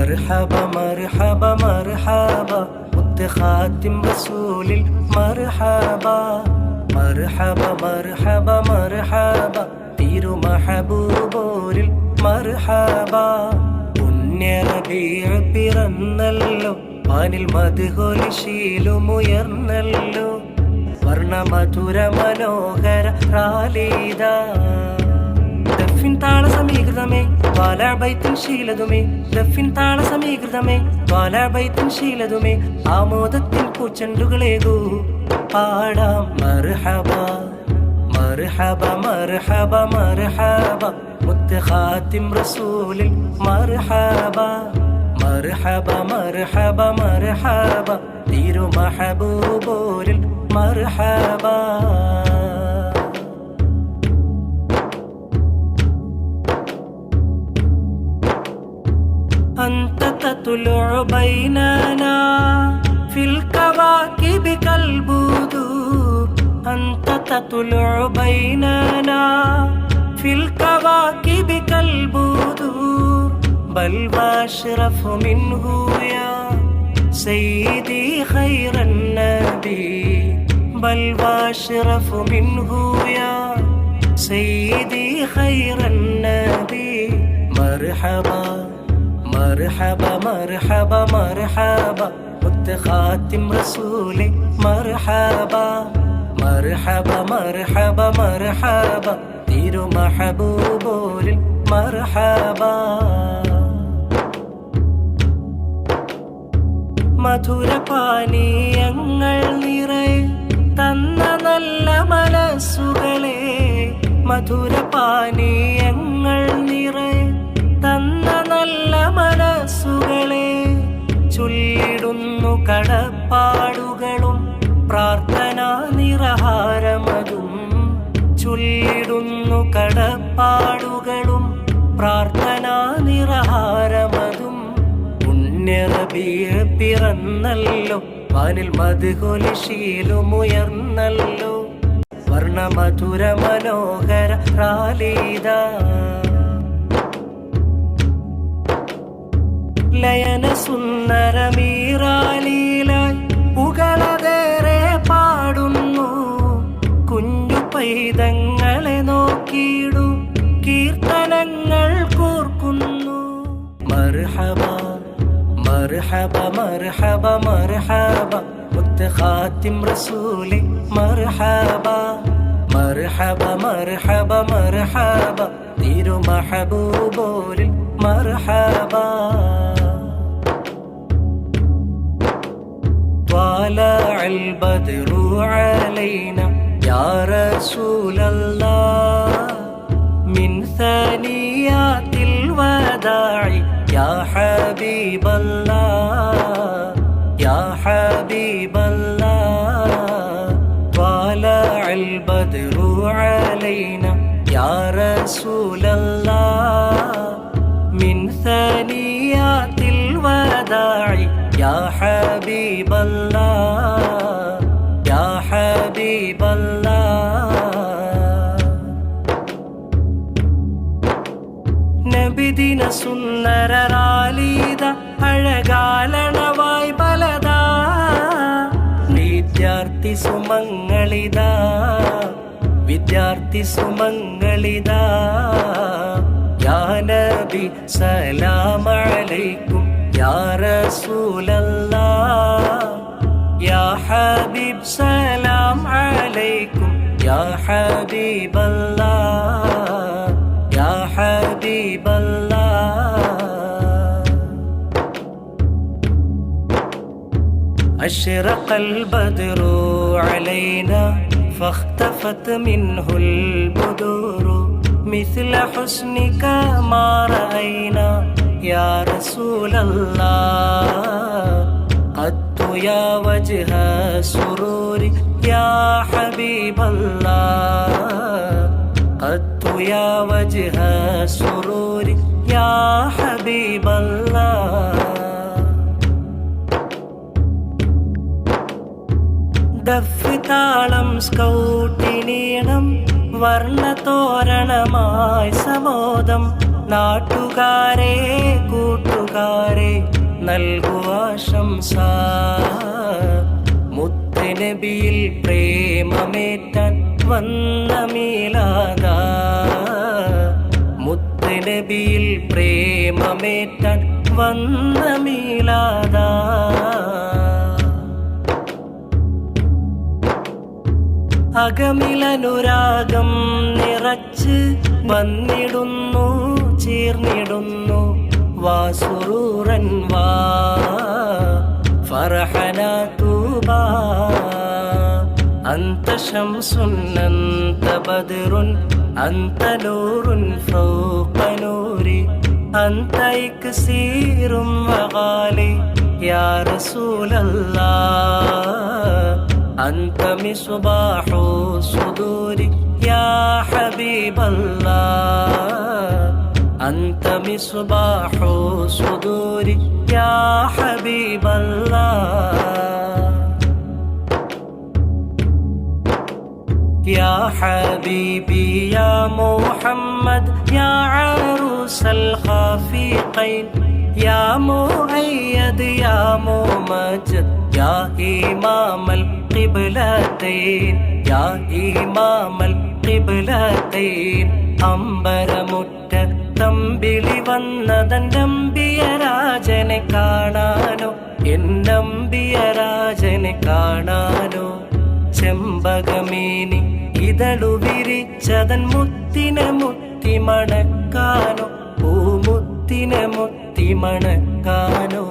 مرحبا مرحبا مرحبا മുത്ത് ഖാത്തിം റസൂലിൽ മർഹബാ മർഹബാ മർഹബാ മർഹബാ തിരു മഹബൂബോരിൽ മർഹബാ പുണ്യ റബീഉ പിറന്നല്ലോ വാനിൽ മദ്ഹുൽ ശീലുമുയർന്നല്ലോ വർണ്ണമധുര മനോഹര റാലീദാ ദഫിൻ താള സമീകൃതമേ ത്വാല ബൈത്തിൻ ശീലതുമേ ദഫിൻ താള സമീകൃതമേ ത്വാല ബൈത്തിൻ ശീലതുമേ ആമോദത്തിൻ പൂച്ചെണ്ടുകളേകൂ പാടാം മർഹബാ മർഹബാ മർഹബാ മർഹബാ മുത്ത് ഖാത്തിം റസൂലിൽ മർഹബാ മർഹബാ മർഹബാ മർഹബാ തിരു മഹബൂബോരിൽ മർഹബാ أنت تطلع بيننا في الكواكب كالبدور أنت تطلع بيننا في الكواكب كالبدور بل واشرف منه يا سيدي خير النبي بل واشرف منه يا سيدي خير النبي مرحبا مرحبا مرحبا مرحبا മുത്ത് ഖാത്തിം റസൂലേ മർഹബാ മർഹബാ മർഹബാ മർഹബാ തിരു മഹബൂബോരിൽ മർഹബാ മധുരപാനീയങ്ങൾ നിറയെ തന്ന നല്ല മനസ്സുകളെ മധുരപാനീയങ്ങൾ നിറയെ തന്ന നല്ല മനസ്സുകളെ ചൊല്ലിടുന്നു കടപ്പാടുകളും പ്രാർത്ഥനാ നിറഹാരമതും ചൊല്ലിടുന്നു കടപ്പാടുകളും പ്രാർത്ഥനാ നിറഹാരമതും പുണ്യ റബീഉ പിറന്നല്ലോ വാനിൽ മദ്ഹുൽ ശീലുമുയർന്നല്ലോ വർണ്ണമധുര മനോഹര റാലീദാ ലയന സുന്ദരമീറാലീലായി പുകളതേറെ പാടുന്നു കുഞ്ഞു പൈതങ്ങളെ നോക്കിയിടു കീർത്തനങ്ങൾ കൂർക്കുന്നു മർഹബാ മർഹബാ മർഹബാ മർഹബാ മുത്ത് ഖാത്തിം റസൂലേ മർഹബാ മർഹബാ മർഹബാ മർഹബാ തിരു മഹബൂബോരിൽ മർഹബാ طلع البدر علينا يا رسول الله من ثنيات الوداع يا حبيب الله يا حبيب الله طلع البدر علينا يا رسول الله من ثنيات الوداع يا حبيب الله يا حبيب الله നബിദിന സുന്ദര റാലീദ അഴകാലണവായി ബലദാ വിദ്യാർത്ഥി സുമംഗളിതാ വിദ്യാർത്ഥി സുമംഗളിതാ യാ നബി സലാം അലൈക്കും يا رسول الله يا حبيب سلام عليكم يا حبيب الله يا حبيب الله أشرق البدر علينا فاختفت منه البدور مثل حسنك ما رأينا يا رسول الله قد يا وجه سرور يا حبيب الله قد يا وجه سرور يا حبيب الله ദഫ് താളം സ്കൗട്ടിനീണം വർണ്ണതോരണമായി സമോദം നാട്ടുകാരെ കൂട്ടുകാരെ നൽകുക ആശംസ. മുത്തുനബിയിൽ പ്രേമമേറ്റാൻ വന്ന മീലാദ, മുത്തുനബിയിൽ പ്രേമമേറ്റാൻ വന്ന മീലാദ. അകമിലനുരാഗം നിറച്ച് വന്നിടുന്നു ചേർന്നിടുന്നു വാസുറൂറൻ വാ ഫർഹന തൂബാ. അന്ത ശംസുൻ അന്ത ബദ്റുൻ അന്ത നൂറുൻ ഫൗഖ നൂരി അന്ത ഇക്സീറും വഗാലി യാ റസൂലല്ലാഹ്. أنت مصباح صدوري يا حبيب الله. أنت مصباح صدوري يا حبيب الله. يا حبيبي يا محمد يا عروس الخافقين يا مؤيد يا ممجد يا إمام القبلتين يا إمام القبلتين. അമ്പരമുറ്റ തമ്പിളി വന്നതൻ്റമ്പിയ രാജനെ കാണാനോ, എന്നമ്പിയ രാജനെ കാണാനോ. ചെമ്പകമേനി ഇതളു വിരിച്ചതൻ മുത്തിനെ മുത്തി മണക്കാനോ, പൂമുത്തിനെ മുത്തി മണക്കാനോ.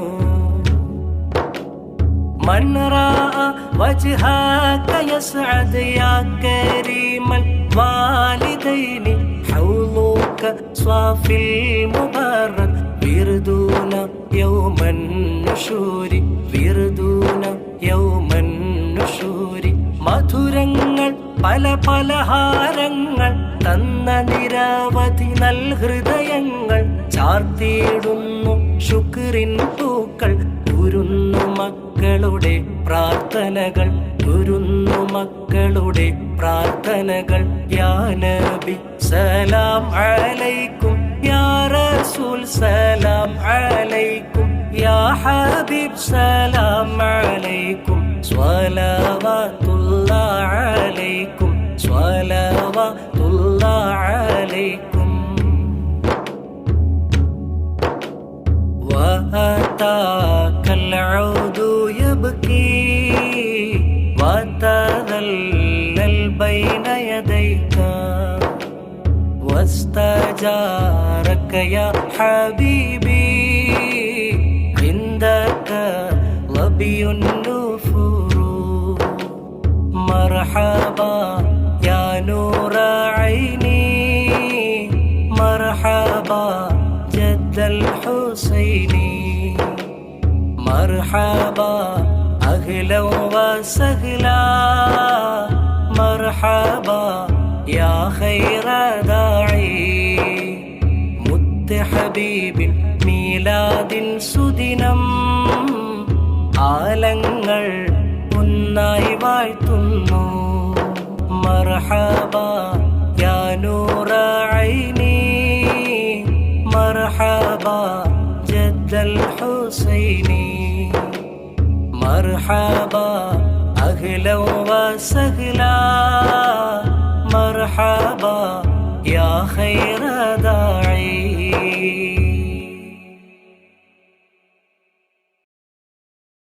من رأى وجهك يسعد يا كريم الوالدين. حوضك صافي المبارك وردونا يوم النشور وردونا يوم النشور. മധുരങ്ങൾ പല പലഹാരങ്ങൾ തന്ന നിരവധി നൽഹൃദയങ്ങൾ ചാർത്തിയിടുന്നു ശുക്രിൻ പൂക്കൾ. ഉരുന്നു മക്കളുടെ പ്രാർത്ഥനകൾ, ഉരുന്നു മക്കളുടെ പ്രാർത്ഥനകൾ. യാ നബി സലാം അലൈക്കും, യാ റസൂൽ സലാം അലൈക്കും, യാ ഹബീബ് സലാം അലൈക്കും. സ്വലവാതുല്ലാഹ് അലൈക്കും, സ്വലവാതുല്ലാഹ് അലൈക്കും. وأتاك العود يبكي وتذلل بين يديك واستجارك يا حبيبي. عندك ظبي النفور. مرحبا يا نور عيني، مرحبا جد الحسيني. مرحبا أهلا وسهلا، مرحبا يا خير داعي. മുത്ത് ഹബീബിൻ മീലാദിൻ സുദിനം ആലങ്ങൾ ഒന്നായി വാഴ്ത്തുന്നു. മർഹബാ യാ നൂറ ഐനി, മർഹബാ ജദ്ദൽ ഹുസൈനി. മർഹബാ അഹ്ലൻ വസഹ്ലാ, മർഹബാ യാ ഖൈറ